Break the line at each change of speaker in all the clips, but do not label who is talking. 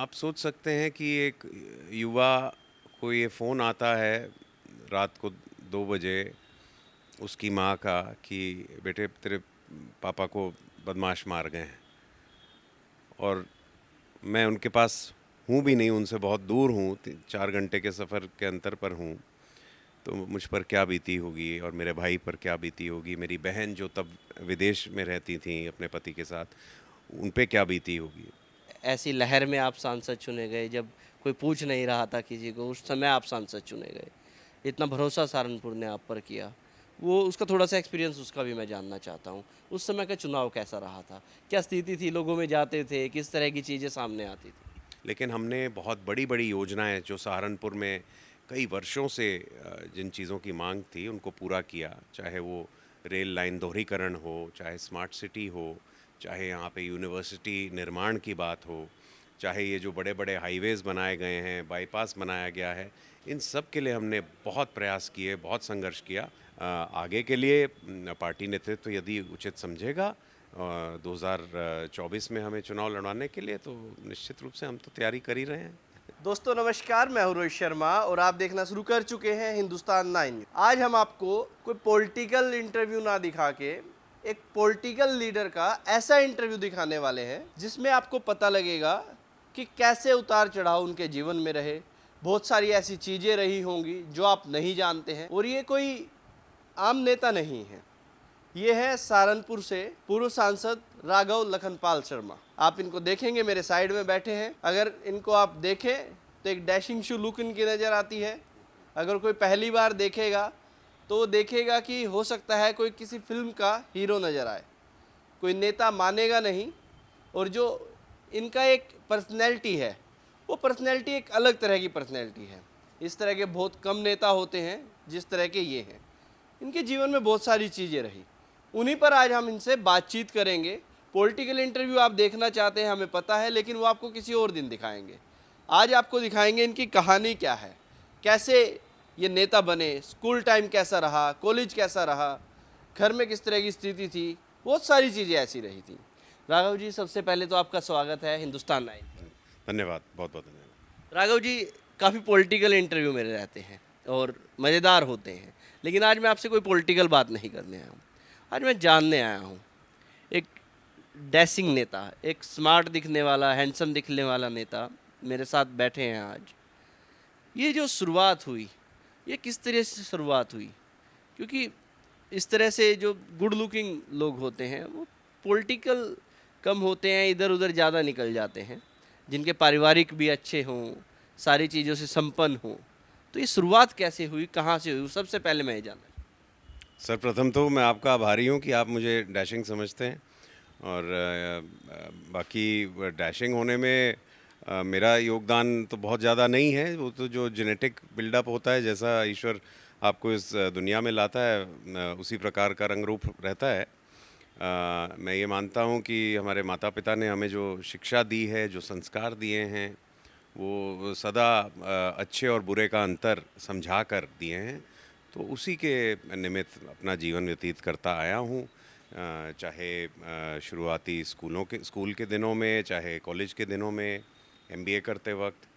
आप सोच सकते हैं कि एक युवा को ये फ़ोन आता है रात को 2 बजे उसकी माँ का कि बेटे तेरे पापा को बदमाश मार गए हैं। और मैं उनके पास हूँ भी नहीं, उनसे बहुत दूर हूँ, 4 घंटे के सफ़र के अंतर पर हूँ। तो मुझ पर क्या बीती होगी और मेरे भाई पर क्या बीती होगी, मेरी बहन जो तब विदेश में रहती थीं अपने पति के साथ, उन पे क्या बीती होगी।
ऐसी लहर में आप सांसद चुने गए जब कोई पूछ नहीं रहा था किसी को, उस समय आप सांसद चुने गए। इतना भरोसा सहारनपुर ने आप पर किया, वो उसका थोड़ा-सा एक्सपीरियंस उसका भी मैं जानना चाहता हूँ। उस समय का चुनाव कैसा रहा था? क्या स्थिति थी, लोगों में जाते थे, किस तरह की चीज़ें सामने आती थी?
लेकिन हमने बहुत बड़ी-बड़ी योजनाएँ जो सहारनपुर में कई वर्षों से जिन चीज़ों की माँग थी उनको पूरा किया। चाहे वो रेल लाइन दोहरीकरण हो, चाहे स्मार्ट सिटी हो, चाहे यहाँ पे यूनिवर्सिटी निर्माण की बात हो, चाहे ये जो बड़े-बड़े हाईवेज़ बनाए गए हैं, बाईपास बनाया गया है, इन सब के लिए हमने बहुत प्रयास किए, बहुत संघर्ष किया। आगे के लिए पार्टी नेतृत्व यदि उचित समझेगा 2024 में हमें चुनाव लड़वाने के लिए, तो निश्चित रूप से हम तो तैयारी कर ही रहे हैं।
दोस्तों नमस्कार, मैं हूं रोहित शर्मा और आप देखना शुरू कर चुके हैं हिंदुस्तान 9 आज हम आपको कोई पॉलिटिकल इंटरव्यू ना दिखा के एक पॉलिटिकल लीडर का ऐसा इंटरव्यू दिखाने वाले हैं जिसमें आपको पता लगेगा कि कैसे उतार चढ़ाव उनके जीवन में रहे। बहुत सारी ऐसी चीज़ें रही होंगी जो आप नहीं जानते हैं और ये कोई आम नेता नहीं है। ये है सहारनपुर से पूर्व सांसद राघव लखनपाल शर्मा। आप इनको देखेंगे, मेरे साइड में बैठे हैं। अगर इनको आप देखें तो एक डैशिंग शू लुक इनकी नज़र आती है। अगर कोई पहली बार देखेगा तो देखेगा कि हो सकता है कोई किसी फिल्म का हीरो नज़र आए, कोई नेता मानेगा नहीं। और जो इनका एक पर्सनैलिटी है, वो पर्सनैलिटी एक अलग तरह की पर्सनैलिटी है। इस तरह के बहुत कम नेता होते हैं जिस तरह के ये हैं। इनके जीवन में बहुत सारी चीज़ें रही, उन्हीं पर आज हम इनसे बातचीत करेंगे। पॉलिटिकल इंटरव्यू आप देखना चाहते हैं हमें पता है, लेकिन वो आपको किसी और दिन दिखाएंगे। आज आपको दिखाएंगे इनकी कहानी क्या है, कैसे ये नेता बने, स्कूल टाइम कैसा रहा, कॉलेज कैसा रहा, घर में किस तरह की स्थिति थी, बहुत सारी चीज़ें ऐसी रही थी। राघव जी, सबसे पहले तो आपका स्वागत है हिंदुस्तान लाइन पर।
धन्यवाद, बहुत-बहुत धन्यवाद।
राघव जी, काफ़ी पॉलिटिकल इंटरव्यू मेरे रहते हैं और मज़ेदार होते हैं, लेकिन आज मैं आपसे कोई पॉलिटिकल बात नहीं करने आया हूँ। आज मैं जानने आया हूँ, एक डैशिंग नेता, एक स्मार्ट दिखने वाला, हैंडसम दिखने वाला नेता मेरे साथ बैठे हैं आज। ये जो शुरुआत हुई, ये किस तरह से शुरुआत हुई? क्योंकि इस तरह से जो गुड लुकिंग लोग होते हैं वो पॉलिटिकल कम होते हैं, इधर-उधर ज़्यादा निकल जाते हैं, जिनके पारिवारिक भी अच्छे हों, सारी चीज़ों से संपन्न हों। तो ये शुरुआत कैसे हुई, कहाँ से हुई? सबसे पहले मैं ये जानना।
सर्वप्रथम तो मैं आपका आभारी हूँ कि आप मुझे डैशिंग समझते हैं और बाकी डैशिंग होने में मेरा योगदान तो बहुत ज़्यादा नहीं है। वो तो जो जेनेटिक बिल्डअप होता है, जैसा ईश्वर आपको इस दुनिया में लाता है, उसी प्रकार का रंग रूप रहता है। मैं ये मानता हूँ कि हमारे माता-पिता ने हमें जो शिक्षा दी है, जो संस्कार दिए हैं, वो सदा अच्छे और बुरे का अंतर समझा कर दिए हैं। तो उसी के निमित्त अपना जीवन व्यतीत करता आया हूँ। चाहे शुरुआती स्कूल के दिनों में, चाहे कॉलेज के दिनों में, एमबीए करते वक़्त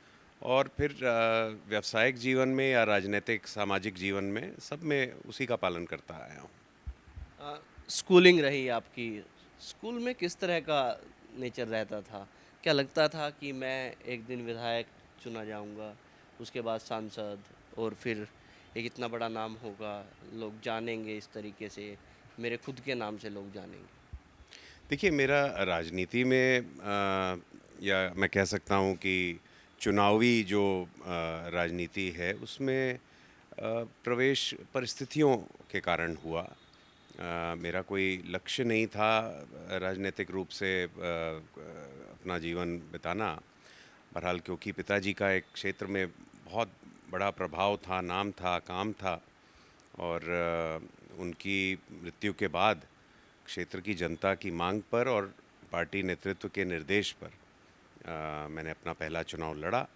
और फिर व्यावसायिक जीवन में या राजनीतिक सामाजिक जीवन में, सब में उसी का पालन करता आया हूँ।
स्कूलिंग रही आपकी, स्कूल में किस तरह का नेचर रहता था? क्या लगता था कि मैं एक दिन विधायक चुना जाऊंगा, उसके बाद सांसद, और फिर एक इतना बड़ा नाम होगा, लोग जानेंगे इस तरीके से, मेरे खुद के नाम से लोग जानेंगे?
देखिए, मेरा राजनीति में या मैं कह सकता हूँ कि चुनावी जो राजनीति है, उसमें प्रवेश परिस्थितियों के कारण हुआ। मेरा कोई लक्ष्य नहीं था राजनीतिक रूप से अपना जीवन बिताना। बहरहाल क्योंकि पिताजी का एक क्षेत्र में बहुत बड़ा प्रभाव था, नाम था, काम था और उनकी मृत्यु के बाद क्षेत्र की जनता की मांग पर और पार्टी नेतृत्व के निर्देश पर मैंने अपना पहला चुनाव लड़ा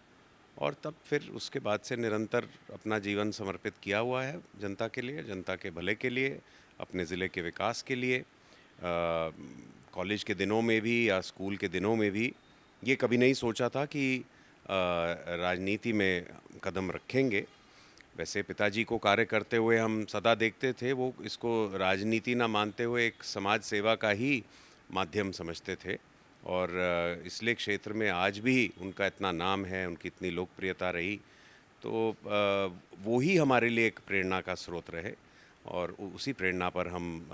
और तब फिर उसके बाद से निरंतर अपना जीवन समर्पित किया हुआ है जनता के लिए, जनता के भले के लिए, अपने ज़िले के विकास के लिए। कॉलेज के दिनों में भी या स्कूल के दिनों में भी ये कभी नहीं सोचा था कि राजनीति में कदम रखेंगे। वैसे पिताजी को कार्य करते हुए हम सदा देखते थे, वो इसको राजनीति ना मानते हुए एक समाज सेवा का ही माध्यम समझते थे और इसलिए क्षेत्र में आज भी उनका इतना नाम है, उनकी इतनी लोकप्रियता रही, तो वो ही हमारे लिए एक प्रेरणा का स्रोत रहे और उसी प्रेरणा पर हम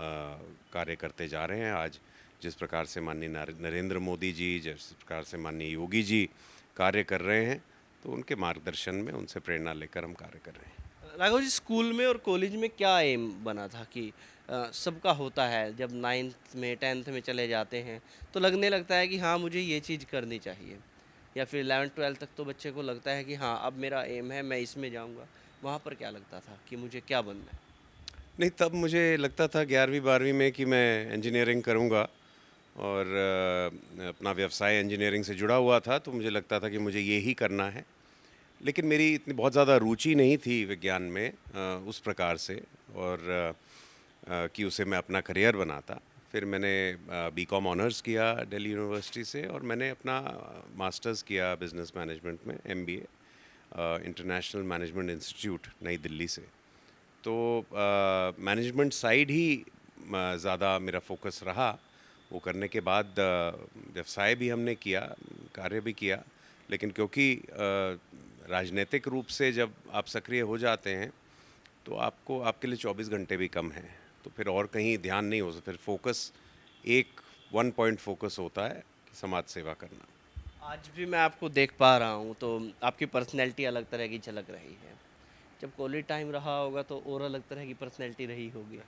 कार्य करते जा रहे हैं आज। जिस प्रकार से माननीय नरेंद्र मोदी जी, जिस प्रकार से माननीय योगी जी कार्य कर रहे हैं, तो उनके मार्गदर्शन में उनसे प्रेरणा लेकर हम कार्य कर रहे हैं।
राघव जी, स्कूल में और कॉलेज में क्या एम बना था कि सबका होता है जब 9th में 10th में चले जाते हैं तो लगने लगता है कि हाँ मुझे ये चीज़ करनी चाहिए, या फिर 11th 12th तक तो बच्चे को लगता है कि हाँ अब मेरा एम है, मैं इसमें जाऊँगा। वहाँ पर क्या लगता था कि मुझे क्या बनना है?
नहीं, तब मुझे लगता था 11वीं 12वीं में कि मैं इंजीनियरिंग करूँगा और अपना व्यवसाय इंजीनियरिंग से जुड़ा हुआ था, तो मुझे लगता था कि मुझे ये ही करना है। लेकिन मेरी इतनी बहुत ज़्यादा रुचि नहीं थी विज्ञान में उस प्रकार से और कि उसे मैं अपना करियर बनाता। फिर मैंने बीकॉम ऑनर्स किया दिल्ली यूनिवर्सिटी से और मैंने अपना मास्टर्स किया बिज़नेस मैनेजमेंट में, एमबीए इंटरनेशनल मैनेजमेंट इंस्टीट्यूट नई दिल्ली से। तो मैनेजमेंट साइड ही ज़्यादा मेरा फोकस रहा। वो करने के बाद व्यवसाय भी हमने किया, कार्य भी किया, लेकिन क्योंकि राजनीतिक रूप से जब आप सक्रिय हो जाते हैं तो आपको आपके लिए 24 घंटे भी कम हैं, तो फिर और कहीं ध्यान नहीं हो सकता, फिर फोकस एक वन पॉइंट फोकस होता है कि समाज सेवा करना।
आज भी मैं आपको देख पा रहा हूँ तो आपकी पर्सनैलिटी अलग तरह की झलक रही है। जब कॉलेज टाइम रहा होगा तो और अलग तरह की पर्सनैलिटी रही होगी।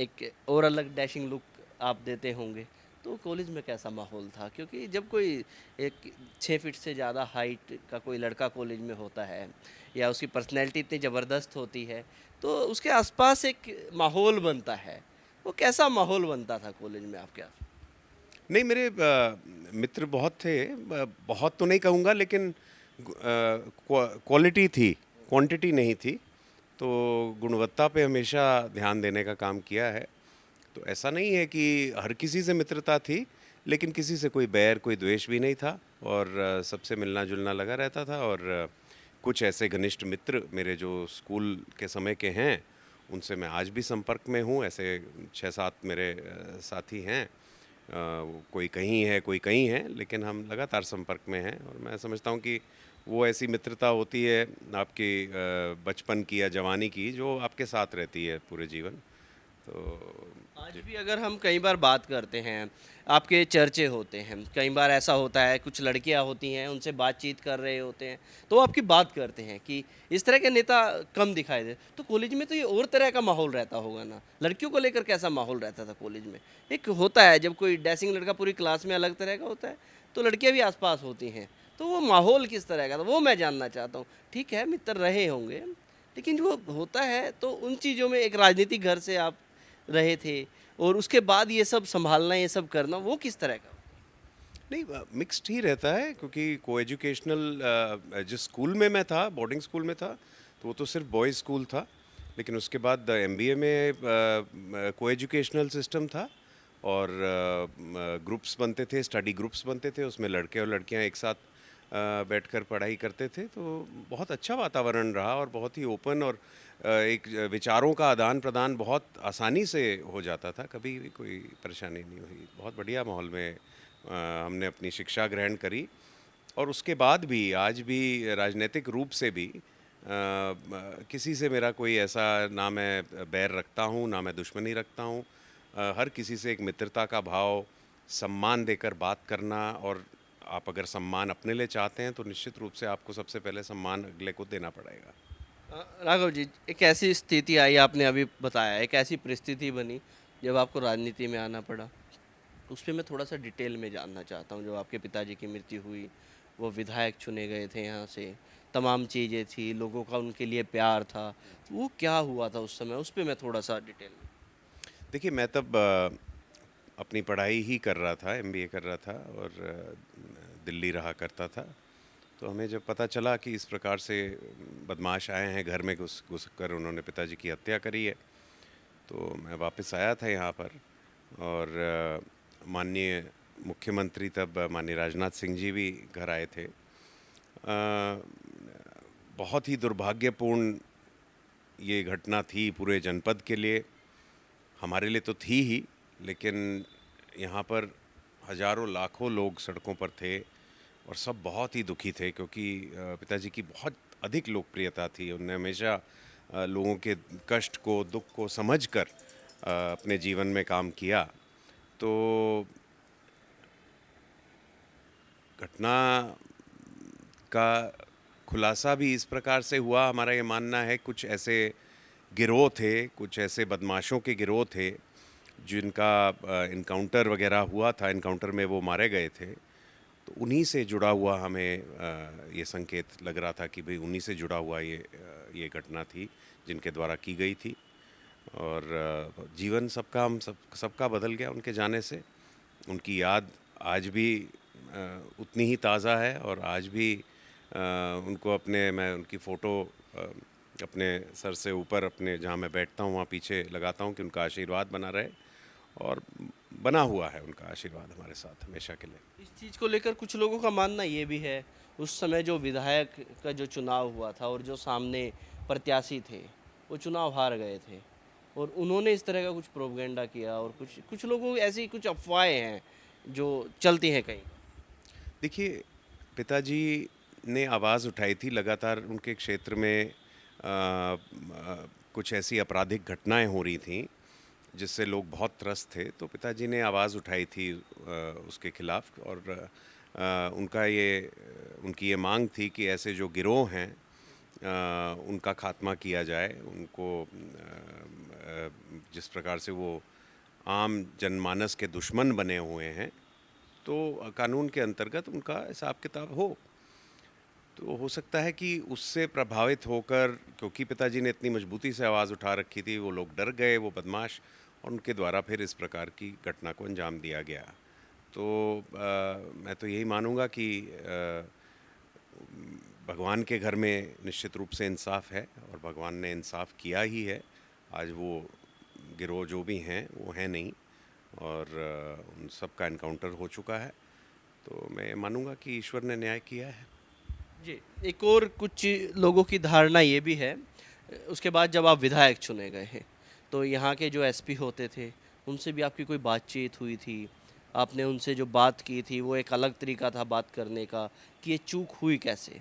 एक और अलग डैशिंग लुक आप देते होंगे। तो कॉलेज में कैसा माहौल था? क्योंकि जब कोई एक 6 फीट से ज़्यादा हाइट का कोई लड़का कॉलेज में होता है या उसकी पर्सनैलिटी इतनी ज़बरदस्त होती है, तो उसके आसपास एक माहौल बनता है। वो कैसा माहौल बनता था कॉलेज में आपके आस?
नहीं, मेरे मित्र बहुत थे, बहुत तो नहीं कहूँगा, लेकिन क्वालिटी थी, क्वांटिटी नहीं थी। तो गुणवत्ता पे हमेशा ध्यान देने का काम किया है। तो ऐसा नहीं है कि हर किसी से मित्रता थी, लेकिन किसी से कोई बैर, कोई द्वेष भी नहीं था और सबसे मिलना-जुलना लगा रहता था और कुछ ऐसे घनिष्ठ मित्र मेरे जो स्कूल के समय के हैं, उनसे मैं आज भी संपर्क में हूँ। ऐसे 6-7 मेरे साथी हैं। कोई कहीं है, कोई कहीं है, लेकिन हम लगातार संपर्क में हैं और मैं समझता हूँ कि वो ऐसी मित्रता होती है आपकी बचपन की या जवानी की, जो आपके साथ रहती है पूरे जीवन। तो
आज भी अगर हम कई बार बात करते हैं, आपके चर्चे होते हैं, कई बार ऐसा होता है कुछ लड़कियां होती हैं उनसे बातचीत कर रहे होते हैं तो वो आपकी बात करते हैं कि इस तरह के नेता कम दिखाई दे। तो कॉलेज में तो ये और तरह का माहौल रहता होगा ना? लड़कियों को लेकर कैसा माहौल रहता था कॉलेज में? एक होता है जब कोई डैशिंग लड़का पूरी क्लास में अलग तरह का होता है, तो लड़कियां भी आसपास होती हैं, तो वो माहौल किस तरह का था वो मैं जानना चाहता हूँ। ठीक है मित्र रहे होंगे, लेकिन जो होता है तो उन चीज़ों में एक राजनीतिक घर से आप रहे थे और उसके बाद ये सब सँभालना, ये सब करना, वो किस तरह का?
नहीं, मिक्स्ड ही रहता है क्योंकि को एजुकेशनल जिस स्कूल में मैं था, बोर्डिंग स्कूल में था, तो वो तो सिर्फ बॉयज़ स्कूल था। लेकिन उसके बाद एमबीए में को एजुकेशनल सिस्टम था और ग्रुप्स बनते थे, स्टडी ग्रुप्स बनते थे, उसमें लड़के और लड़कियां एक साथ बैठकर पढ़ाई करते थे। तो बहुत अच्छा वातावरण रहा और बहुत ही ओपन और एक विचारों का आदान प्रदान बहुत आसानी से हो जाता था, कभी भी कोई परेशानी नहीं हुई। बहुत बढ़िया माहौल में हमने अपनी शिक्षा ग्रहण करी और उसके बाद भी आज भी राजनीतिक रूप से भी किसी से मेरा कोई ऐसा ना मैं बैर रखता हूँ, ना मैं दुश्मनी रखता हूँ। हर किसी से एक मित्रता का भाव, सम्मान देकर बात करना और आप अगर सम्मान अपने लिए चाहते हैं तो निश्चित रूप से आपको सबसे पहले सम्मान अगले को देना पड़ेगा।
राघव जी, एक ऐसी स्थिति आई आपने अभी बताया, एक ऐसी परिस्थिति बनी जब आपको राजनीति में आना पड़ा। उस पे मैं थोड़ा-सा डिटेल में जानना चाहता हूँ। जब आपके पिताजी की मृत्यु हुई, वो विधायक चुने गए थे यहाँ से, तमाम चीज़ें थी, लोगों का उनके लिए प्यार था। वो क्या हुआ था उस समय? उस पे मैं थोड़ा-सा डिटेल में।
देखिए, मैं तब अपनी पढ़ाई ही कर रहा था, एमबीए कर रहा था और दिल्ली रहा करता था। तो हमें जब पता चला कि इस प्रकार से बदमाश आए हैं, घर में घुस घुस कर उन्होंने पिताजी की हत्या करी है, तो मैं वापस आया था यहाँ पर और माननीय मुख्यमंत्री तब माननीय राजनाथ सिंह जी भी घर आए थे। बहुत ही दुर्भाग्यपूर्ण ये घटना थी पूरे जनपद के लिए, हमारे लिए तो थी ही, लेकिन यहाँ पर हज़ारों लाखों लोग सड़कों पर थे और सब बहुत ही दुखी थे, क्योंकि पिताजी की बहुत अधिक लोकप्रियता थी। उन्होंने हमेशा लोगों के कष्ट को, दुख को समझकर अपने जीवन में काम किया। तो घटना का खुलासा भी इस प्रकार से हुआ, हमारा ये मानना है कुछ ऐसे गिरोह थे, कुछ ऐसे बदमाशों के गिरोह थे जिनका इनकाउंटर वगैरह हुआ था, इनकाउंटर में वो मारे गए थे। तो उन्हीं से जुड़ा हुआ हमें ये संकेत लग रहा था कि भाई उन्हीं से जुड़ा हुआ ये घटना थी जिनके द्वारा की गई थी। और जीवन सबका बदल गया उनके जाने से। उनकी याद आज भी उतनी ही ताज़ा है और आज भी उनको मैं उनकी फ़ोटो अपने सर से ऊपर, अपने जहाँ मैं बैठता हूँ वहाँ पीछे लगाता हूँ कि उनका आशीर्वाद बना रहे, और बना हुआ है उनका आशीर्वाद हमारे साथ हमेशा के लिए।
इस चीज़ को लेकर कुछ लोगों का मानना ये भी है, उस समय जो विधायक का जो चुनाव हुआ था और जो सामने प्रत्याशी थे वो चुनाव हार गए थे, और उन्होंने इस तरह का कुछ प्रोपगेंडा किया, और कुछ कुछ लोगों ऐसी कुछ अफवाहें हैं जो चलती हैं कहीं।
देखिए, पिताजी ने आवाज़ उठाई थी लगातार, उनके क्षेत्र में कुछ ऐसी आपराधिक घटनाएं हो रही थीं जिससे लोग बहुत त्रस्त थे। तो पिताजी ने आवाज़ उठाई थी उसके खिलाफ, और उनकी ये मांग थी कि ऐसे जो गिरोह हैं उनका खात्मा किया जाए। उनको जिस प्रकार से वो आम जनमानस के दुश्मन बने हुए हैं, तो कानून के अंतर्गत उनका हिसाब किताब हो। तो हो सकता है कि उससे प्रभावित होकर, क्योंकि पिताजी ने इतनी मजबूती से आवाज़ उठा रखी थी, वो लोग डर गए, वो बदमाश, और उनके द्वारा फिर इस प्रकार की घटना को अंजाम दिया गया। तो मैं तो यही मानूंगा कि भगवान के घर में निश्चित रूप से इंसाफ है, और भगवान ने इंसाफ किया ही है। आज वो गिरोह जो भी हैं वो हैं नहीं, और उन सब का एनकाउंटर हो चुका है। तो मैं मानूंगा कि ईश्वर ने न्याय किया है।
जी, एक और कुछ लोगों की धारणा ये भी है, उसके बाद जब आप विधायक चुने गए हैं तो यहाँ के जो एसपी होते थे उनसे भी आपकी कोई बातचीत हुई थी? आपने उनसे जो बात की थी वो एक अलग तरीका था बात करने का, कि ये चूक हुई कैसे?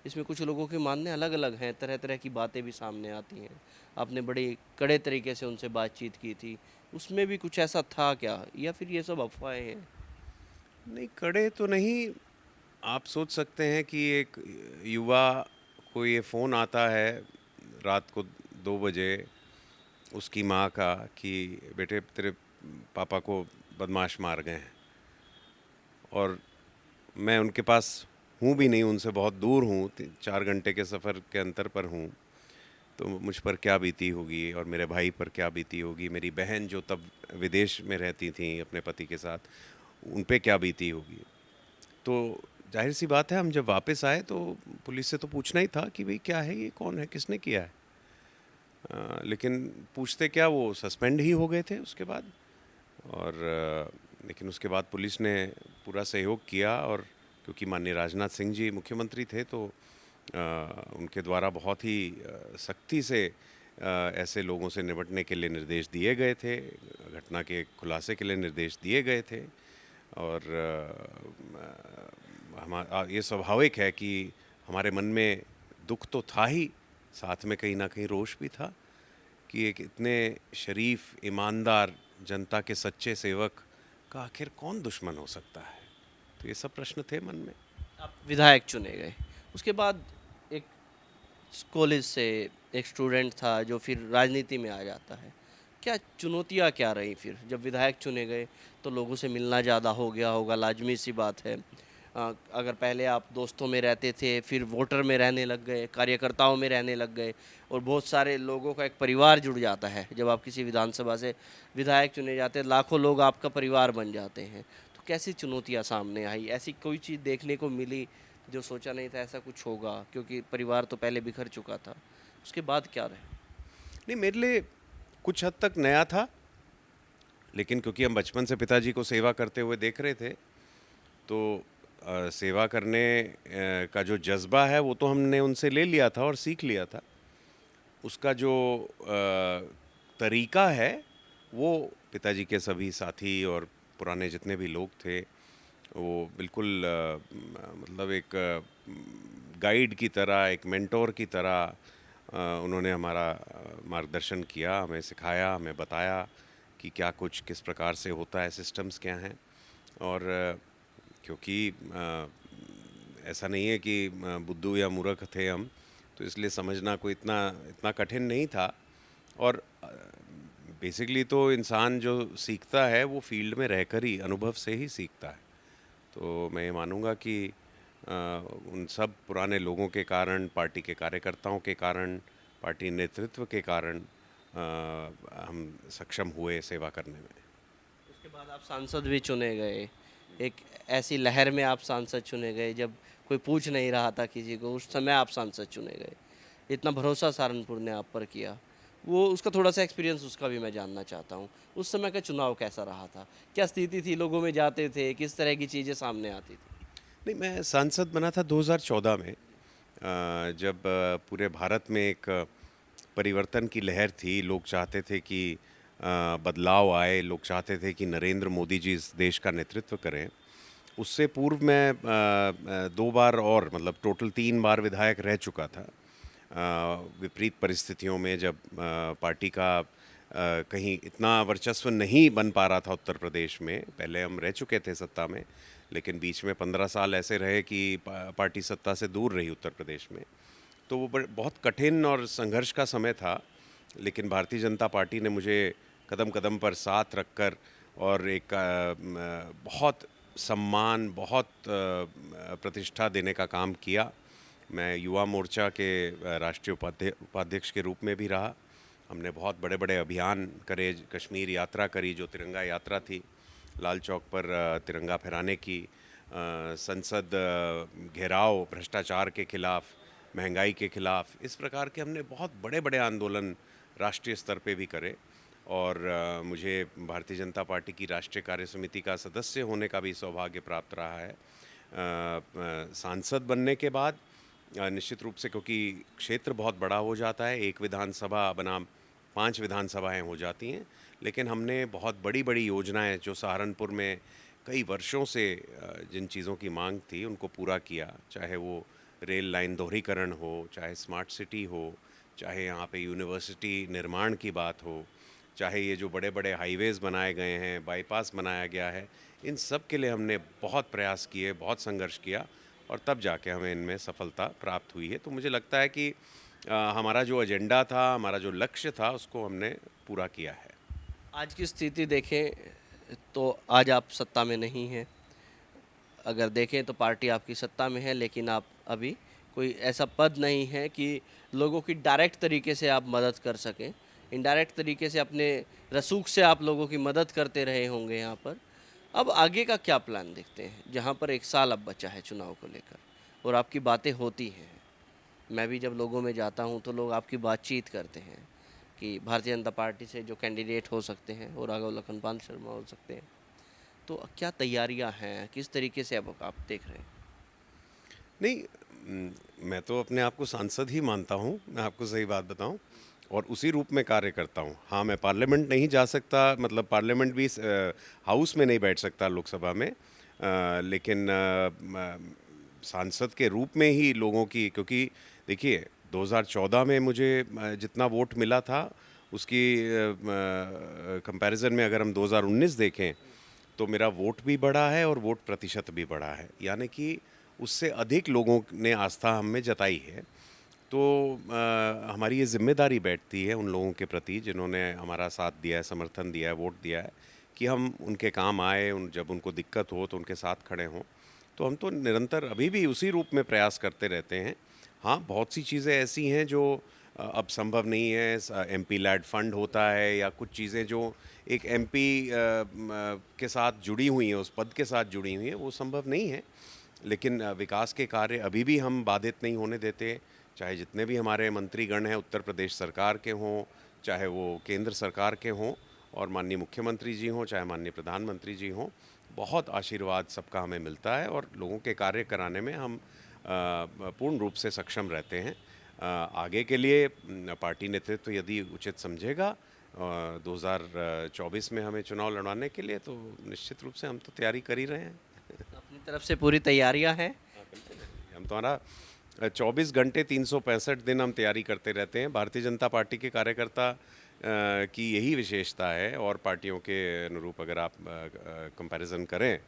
इसमें कुछ लोगों के मानने अलग अलग हैं, तरह तरह की बातें भी सामने आती हैं। आपने बड़े कड़े तरीके से उनसे बातचीत की थी, उसमें भी कुछ ऐसा था क्या, या फिर ये सब अफवाहें हैं?
नहीं, कड़े तो नहीं। आप सोच सकते हैं कि एक युवा को ये फ़ोन आता है रात को 2 बजे उसकी माँ का कि बेटे तेरे पापा को बदमाश मार गए हैं, और मैं उनके पास हूँ भी नहीं, उनसे बहुत दूर हूँ, 4 घंटे के सफ़र के अंतर पर हूँ। तो मुझ पर क्या बीती होगी, और मेरे भाई पर क्या बीती होगी, मेरी बहन जो तब विदेश में रहती थी अपने पति के साथ, उन पे क्या बीती होगी। तो ज़ाहिर सी बात है, हम जब वापस आए तो पुलिस से तो पूछना ही था कि भाई क्या है ये, कौन है, किसने किया है। लेकिन पूछते क्या, वो सस्पेंड ही हो गए थे उसके बाद। और लेकिन उसके बाद पुलिस ने पूरा सहयोग किया, और क्योंकि माननीय राजनाथ सिंह जी मुख्यमंत्री थे तो उनके द्वारा बहुत ही सख्ती से ऐसे लोगों से निपटने के लिए निर्देश दिए गए थे, घटना के खुलासे के लिए निर्देश दिए गए थे। और ये स्वाभाविक है कि हमारे मन में दुख तो था ही, साथ में कहीं ना कहीं रोष भी था कि एक इतने शरीफ, ईमानदार, जनता के सच्चे सेवक का आखिर कौन दुश्मन हो सकता है। तो ये सब प्रश्न थे मन में।
आप विधायक चुने गए, उसके बाद एक कॉलेज से एक स्टूडेंट था जो फिर राजनीति में आ जाता है, क्या चुनौतियाँ क्या रही फिर जब विधायक चुने गए? तो लोगों से मिलना ज़्यादा हो गया होगा, लाजमी सी बात है। अगर पहले आप दोस्तों में रहते थे, फिर वोटर में रहने लग गए, कार्यकर्ताओं में रहने लग गए, और बहुत सारे लोगों का एक परिवार जुड़ जाता है। जब आप किसी विधानसभा से विधायक चुने जाते हैं, लाखों लोग आपका परिवार बन जाते हैं। तो कैसी चुनौतियाँ सामने आई? ऐसी कोई चीज़ देखने को मिली जो सोचा नहीं था ऐसा कुछ होगा, क्योंकि परिवार तो पहले बिखर चुका था? उसके बाद क्या रहे?
नहीं, मेरे लिए कुछ हद तक नया था, लेकिन क्योंकि हम बचपन से पिताजी को सेवा करते हुए देख रहे थे, तो सेवा करने का जो जज़्बा है वो तो हमने उनसे ले लिया था और सीख लिया था। उसका जो तरीक़ा है वो पिताजी के सभी साथी और पुराने जितने भी लोग थे, वो बिल्कुल मतलब एक गाइड की तरह, एक मेंटोर की तरह उन्होंने हमारा मार्गदर्शन किया, हमें सिखाया, हमें बताया कि क्या कुछ किस प्रकार से होता है, सिस्टम्स क्या हैं। और क्योंकि ऐसा नहीं है कि बुद्धू या मूर्ख थे हम, तो इसलिए समझना कोई इतना इतना कठिन नहीं था। और बेसिकली तो इंसान जो सीखता है वो फील्ड में रहकर ही, अनुभव से ही सीखता है। तो मैं ये मानूँगा कि उन सब पुराने लोगों के कारण, पार्टी के कार्यकर्ताओं के कारण, पार्टी नेतृत्व के कारण हम सक्षम हुए सेवा करने में।
उसके बाद आप सांसद भी चुने गए, एक ऐसी लहर में आप सांसद चुने गए जब कोई पूछ नहीं रहा था किसी को, उस समय आप सांसद चुने गए। इतना भरोसा सहारनपुर ने आप पर किया, वो उसका थोड़ा-सा एक्सपीरियंस उसका भी मैं जानना चाहता हूँ। उस समय का चुनाव कैसा रहा था? क्या स्थिति थी, लोगों में जाते थे, किस तरह की चीज़ें सामने आती थी?
नहीं, मैं सांसद बना था 2014 में, जब पूरे भारत में एक परिवर्तन की लहर थी। लोग चाहते थे कि बदलाव आए, लोग चाहते थे कि नरेंद्र मोदी जी इस देश का नेतृत्व करें। उससे पूर्व मैं 2 बार और मतलब टोटल 3 बार विधायक रह चुका था। विपरीत परिस्थितियों में जब पार्टी का कहीं इतना वर्चस्व नहीं बन पा रहा था उत्तर प्रदेश में, पहले हम रह चुके थे सत्ता में, लेकिन बीच में 15 साल ऐसे रहे कि पार्टी सत्ता से दूर रही उत्तर प्रदेश में। तो वो बहुत कठिन और संघर्ष का समय था, लेकिन भारतीय जनता पार्टी ने मुझे कदम-कदम पर साथ रखकर और एक बहुत सम्मान, बहुत प्रतिष्ठा देने का काम किया। मैं युवा मोर्चा के राष्ट्रीय उपाध्यक्ष के रूप में भी रहा। हमने बहुत बड़े-बड़े अभियान करे, कश्मीर यात्रा करी जो तिरंगा यात्रा थी, लाल चौक पर तिरंगा फहराने की, संसद घेराव भ्रष्टाचार के खिलाफ, महंगाई के खिलाफ, इस प्रकार के हमने बहुत बड़े-बड़े आंदोलन राष्ट्रीय स्तर पे भी करे। और मुझे भारतीय जनता पार्टी की राष्ट्रीय कार्य समिति का सदस्य होने का भी सौभाग्य प्राप्त रहा है। सांसद बनने के बाद निश्चित रूप से, क्योंकि क्षेत्र बहुत बड़ा हो जाता है, एक विधानसभा बनाम 5 विधानसभाएं हो जाती हैं, लेकिन हमने बहुत बड़ी-बड़ी योजनाएं जो सहारनपुर में कई वर्षों से जिन चीज़ों की मांग थी उनको पूरा किया। चाहे वो रेल लाइन दोहरीकरण हो, चाहे स्मार्ट सिटी हो, चाहे यहाँ पे यूनिवर्सिटी निर्माण की बात हो, चाहे ये जो बड़े-बड़े हाईवेज़ बनाए गए हैं, बाईपास बनाया गया है, इन सब के लिए हमने बहुत प्रयास किए, बहुत संघर्ष किया और तब जाके हमें इनमें सफलता प्राप्त हुई है। तो मुझे लगता है कि हमारा जो एजेंडा था, हमारा जो लक्ष्य था, उसको हमने पूरा किया है।
आज की स्थिति देखें तो आज आप सत्ता में नहीं हैं। अगर देखें तो पार्टी आपकी सत्ता में है, लेकिन आप अभी कोई ऐसा पद नहीं है कि लोगों की डायरेक्ट तरीके से आप मदद कर सकें। इनडायरेक्ट तरीके से अपने रसूख से आप लोगों की मदद करते रहे होंगे यहाँ पर। अब आगे का क्या प्लान देखते हैं, जहाँ पर 1 साल अब बचा है चुनाव को लेकर और आपकी बातें होती हैं? मैं भी जब लोगों में जाता हूँ तो लोग आपकी बातचीत करते हैं कि भारतीय जनता पार्टी से जो कैंडिडेट हो सकते हैं वो राघव लखनपाल शर्मा हो सकते हैं। तो क्या तैयारियां हैं, किस तरीके से अब आप देख रहे हैं?
नहीं, मैं तो अपने आप को सांसद ही मानता हूँ, मैं आपको सही बात बताऊँ, और उसी रूप में कार्य करता हूँ। हाँ, मैं पार्लियामेंट नहीं जा सकता, मतलब पार्लियामेंट भी हाउस में नहीं बैठ सकता लोकसभा में, लेकिन सांसद के रूप में ही लोगों की, क्योंकि देखिए 2014 में मुझे जितना वोट मिला था उसकी कंपैरिजन में अगर हम 2019 देखें तो मेरा वोट भी बढ़ा है और वोट प्रतिशत भी बढ़ा है, यानी कि उससे अधिक लोगों ने आस्था हम में जताई है। तो हमारी ये जिम्मेदारी बैठती है उन लोगों के प्रति जिन्होंने हमारा साथ दिया है, समर्थन दिया है, वोट दिया है, कि हम उनके काम आए, जब उनको दिक्कत हो तो उनके साथ खड़े हों। तो हम तो निरंतर अभी भी उसी रूप में प्रयास करते रहते हैं। हाँ, बहुत सी चीज़ें ऐसी हैं जो अब संभव नहीं है। एमपी लैड फंड होता है या कुछ चीज़ें जो एक एमपी के साथ जुड़ी हुई हैं, उस पद के साथ जुड़ी हुई हैं, वो संभव नहीं है। लेकिन विकास के कार्य अभी भी हम बाधित नहीं होने देते, चाहे जितने भी हमारे मंत्रीगण हैं उत्तर प्रदेश सरकार के हों, चाहे वो केंद्र सरकार के हों, और माननीय मुख्यमंत्री जी हों चाहे माननीय प्रधानमंत्री जी हों, बहुत आशीर्वाद सबका हमें मिलता है और लोगों के कार्य कराने में हम पूर्ण रूप से सक्षम रहते हैं। आगे के लिए पार्टी नेतृत्व यदि उचित समझेगा 2024 में हमें चुनाव लड़वाने के लिए, तो निश्चित रूप से हम तो तैयारी कर ही रहे हैं।
अपनी तरफ से पूरी तैयारियां हैं।
हम तो हमारा 24 घंटे 365 दिन हम तैयारी करते रहते हैं। भारतीय जनता पार्टी के कार्यकर्ता की यही विशेषता है, और पार्टियों के अनुरूप अगर आप कंपैरिजन करें,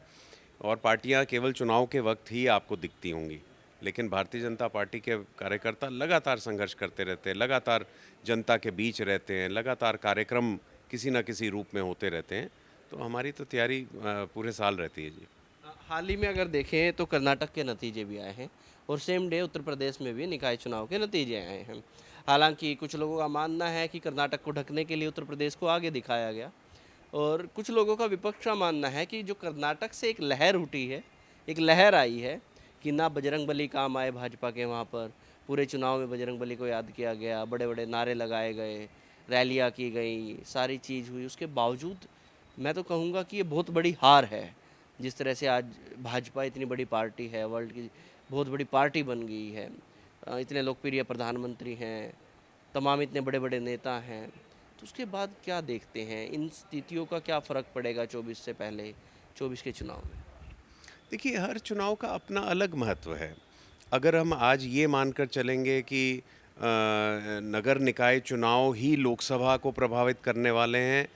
और पार्टियां केवल चुनाव के वक्त ही आपको दिखती होंगी, लेकिन भारतीय जनता पार्टी के कार्यकर्ता लगातार संघर्ष करते रहते हैं, लगातार जनता के बीच रहते हैं, लगातार कार्यक्रम किसी न किसी रूप में होते रहते हैं। तो हमारी तो तैयारी पूरे साल रहती है जी।
हाल ही में अगर देखें तो कर्नाटक के नतीजे भी आए हैं और सेम डे उत्तर प्रदेश में भी निकाय चुनाव के नतीजे आए हैं। हालांकि कुछ लोगों का मानना है कि कर्नाटक को ढकने के लिए उत्तर प्रदेश को आगे दिखाया गया, और कुछ लोगों का विपक्ष का मानना है कि जो कर्नाटक से एक लहर उठी है, एक लहर आई है कि ना बजरंगबली काम आए भाजपा के, वहाँ पर पूरे चुनाव में बजरंगबली को याद किया गया, बड़े बड़े नारे लगाए गए, रैलियाँ की गई, सारी चीज़ हुई। उसके बावजूद मैं तो कहूँगा कि ये बहुत बड़ी हार है। जिस तरह से आज भाजपा इतनी बड़ी पार्टी है, वर्ल्ड की बहुत बड़ी पार्टी बन गई है, इतने लोकप्रिय प्रधानमंत्री हैं, तमाम इतने बड़े बड़े नेता हैं, तो उसके बाद क्या देखते हैं, इन स्थितियों का क्या फ़र्क पड़ेगा 24 से पहले 24 के चुनाव में?
देखिए, हर चुनाव का अपना अलग महत्व है। अगर हम आज ये मानकर चलेंगे कि नगर निकाय चुनाव ही लोकसभा को प्रभावित करने वाले हैं,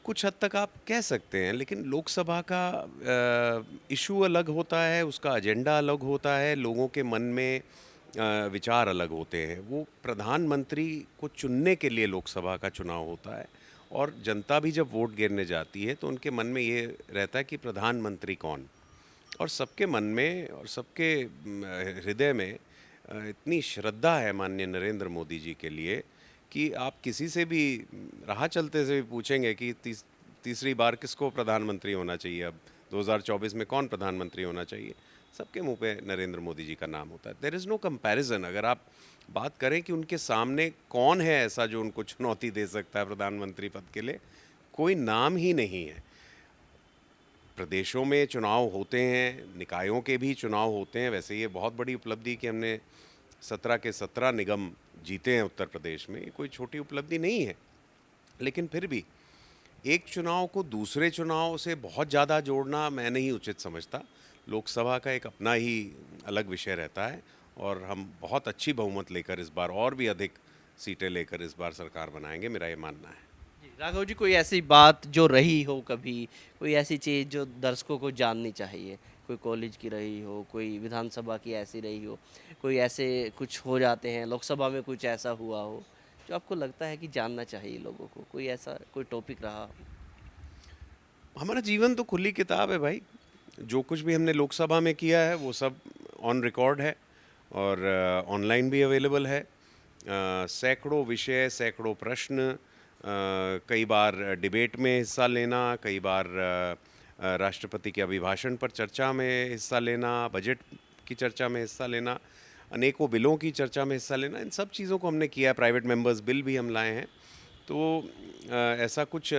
कुछ हद तक आप कह सकते हैं, लेकिन लोकसभा का इशू अलग होता है, उसका एजेंडा अलग होता है, लोगों के मन में विचार अलग होते हैं। वो प्रधानमंत्री को चुनने के लिए लोकसभा का चुनाव होता है, और जनता भी जब वोट गिरने जाती है तो उनके मन में ये रहता है कि प्रधानमंत्री कौन। और सबके मन में और सबके हृदय में इतनी श्रद्धा है माननीय नरेंद्र मोदी जी के लिए कि आप किसी से भी राह चलते से भी पूछेंगे कि तीसरी बार किसको प्रधानमंत्री होना चाहिए, अब 2024 में कौन प्रधानमंत्री होना चाहिए, सबके मुंह पे नरेंद्र मोदी जी का नाम होता है। There is no comparison. अगर आप बात करें कि उनके सामने कौन है ऐसा जो उनको चुनौती दे सकता है प्रधानमंत्री पद के लिए, कोई नाम ही नहीं है। प्रदेशों में चुनाव होते हैं, निकायों के भी चुनाव होते हैं। वैसे ये बहुत बड़ी उपलब्धि कि हमने 17 के 17 निगम जीते हैं उत्तर प्रदेश में, ये कोई छोटी उपलब्धि नहीं है। लेकिन फिर भी एक चुनाव को दूसरे चुनाव से बहुत ज़्यादा जोड़ना मैं नहीं उचित समझता। लोकसभा का एक अपना ही अलग विषय रहता है, और हम बहुत अच्छी बहुमत लेकर इस बार और भी अधिक सीटें लेकर इस बार सरकार बनाएंगे, मेरा ये मानना है।
राघव जी, कोई ऐसी बात जो रही हो कभी, कोई ऐसी चीज़ जो दर्शकों को जाननी चाहिए, कोई कॉलेज की रही हो, कोई विधानसभा की ऐसी रही हो, कोई ऐसे कुछ हो जाते हैं, लोकसभा में कुछ ऐसा हुआ हो जो आपको लगता है कि जानना चाहिए लोगों को, कोई ऐसा कोई टॉपिक रहा हो?
हमारा जीवन तो खुली किताब है भाई। जो कुछ भी हमने लोकसभा में किया है वो सब ऑन रिकॉर्ड है, और ऑनलाइन भी अवेलेबल है। सैकड़ों विषय, सैकड़ों प्रश्न, कई बार डिबेट में हिस्सा लेना, कई बार राष्ट्रपति के अभिभाषण पर चर्चा में हिस्सा लेना, बजट की चर्चा में हिस्सा लेना, अनेकों बिलों की चर्चा में हिस्सा लेना, इन सब चीज़ों को हमने किया है। प्राइवेट मेंबर्स बिल भी हम लाए हैं। तो ऐसा कुछ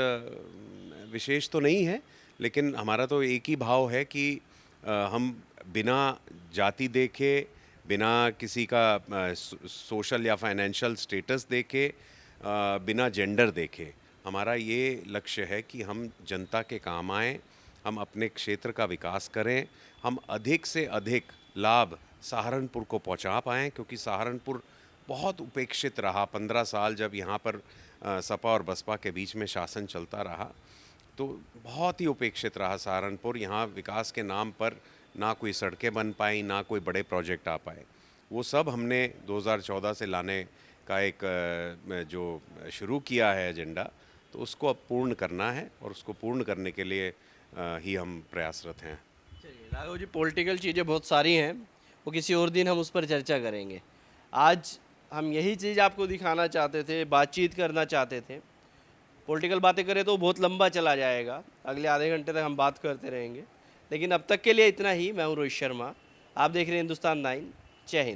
विशेष तो नहीं है, लेकिन हमारा तो एक ही भाव है कि हम बिना जाति देखे, बिना किसी का सोशल या फाइनेंशियल स्टेटस देखे, बिना जेंडर देखे, हमारा ये लक्ष्य है कि हम जनता के काम आएँ, हम अपने क्षेत्र का विकास करें, हम अधिक से अधिक लाभ सहारनपुर को पहुंचा पाएँ, क्योंकि सहारनपुर बहुत उपेक्षित रहा। 15 साल जब यहाँ पर सपा और बसपा के बीच में शासन चलता रहा, तो बहुत ही उपेक्षित रहा सहारनपुर। यहाँ विकास के नाम पर ना कोई सड़कें बन पाई, ना कोई बड़े प्रोजेक्ट आ पाए। वो सब हमने 2014 से लाने का एक जो शुरू किया है एजेंडा, तो उसको अब पूर्ण करना है, और उसको पूर्ण करने के लिए ही हम प्रयासरत हैं।
चलिए राघव जी, पॉलिटिकल चीज़ें बहुत सारी हैं, वो किसी और दिन हम उस पर चर्चा करेंगे। आज हम यही चीज़ आपको दिखाना चाहते थे, बातचीत करना चाहते थे। पॉलिटिकल बातें करें तो बहुत लंबा चला जाएगा, अगले आधे घंटे तक हम बात करते रहेंगे, लेकिन अब तक के लिए इतना ही। मैं हूँ रोहित शर्मा, आप देख रहे हैं हिंदुस्तान 9। जय हिंद।